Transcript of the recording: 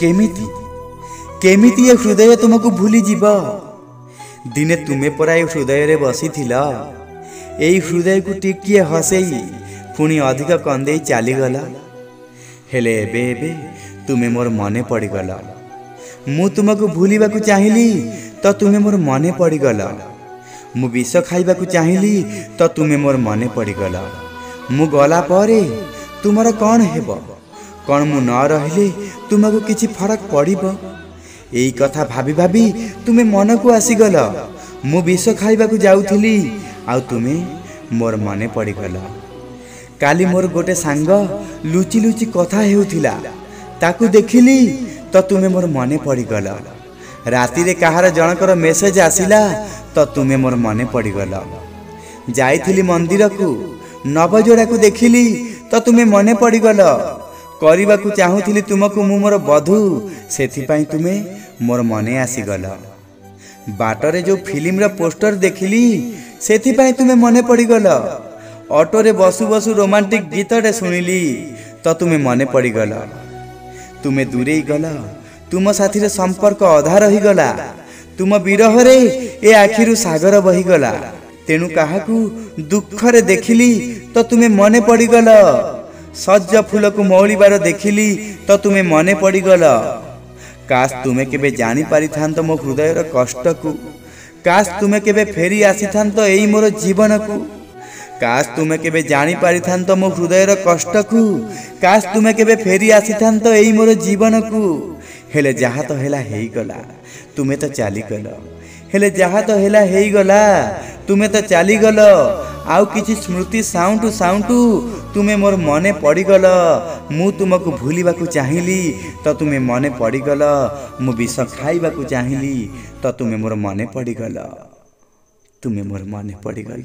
केमिति केमिति ये हृदय तुमको भूली जीव। दिने तुमे परा हृदय रे बसी थिला। एई हृदय को टिकिए हसेई पुणी अधिक कंदे चलीगला। हेले एबे एबे तुमे मोर मने पड़गला। मु तुमको भूलिबा को चाहिली तो तुमे मोर मने पड़गला। मु विष खाइबा को चाहिली तो तुमे मोर मने पड़गला। मु गला परे तुमर कौन हेब? कौन मु न रहिले तुमको किछि फरक पड़िब? एई कथा भाभी भाभी तुमे मन को आसीगल। मु विष खाइबा को जाउथिली आ तुमे मोर मने पड़गला। काली मोर गोटे सांग लुचि लुचि कथा हेउथिला, ताकू देखिली तो तुमे मोर मने पड़गल। राति रे कहार जनकर मेसेज आसिला तो तुमे मोर मने पड़गल। जाइथिली मंदिर को नवजोड़ा को देखिली तो तुमे मने पड़गल। करबा को चाहूथिली तुमको मु मोर बधू, सेथिपाई तुमे मोर मने आसीगल। बाटरे जो फिल्म रा पोस्टर देखिली सेथिपाई तुमे मने पड़गल। ऑटो रे बसु बसु रोमांटिक गीतटे सुनिली तो तुमे मने पड़गल। तुमे दूरे गल, तुम साथी रे संपर्क अधा रही गला। तुम विरह रे ए आखिरु सागर बहीगला। तेणु काहाकू दुख रे देखिली तो तुमे मने पड़गल। सज्ज फूल को मौलिबार देखिली तो तुमे मने पड़गल। काश तुमे केबे जानी पारि थांत मो हृदय रो कष्ट को। काश तुमे केबे फेरी आसी थांत एई मोर जीवन को। काश तुमे केबे जानी पारि थांत मो हृदय रो कष्ट को। काश तुमे केबे फेरी आसी थांत एई मोर जीवन को। हेले जहा तो हेला हेई गला, तुमे तो चाली गल। हेले जहा तो हेला हेई गला, तुमे तो चाली गल। आउ किछि स्मृति साउंटू साउंटू तुमे मोर मने पड़गल। मु तुमको भूलिबा को चाहिली तो तुमे मने पड़गल। मु विष खाइबा को चाहिली तो तुमे मोर मने पड़गल। तुमे मोर मने पड़गल।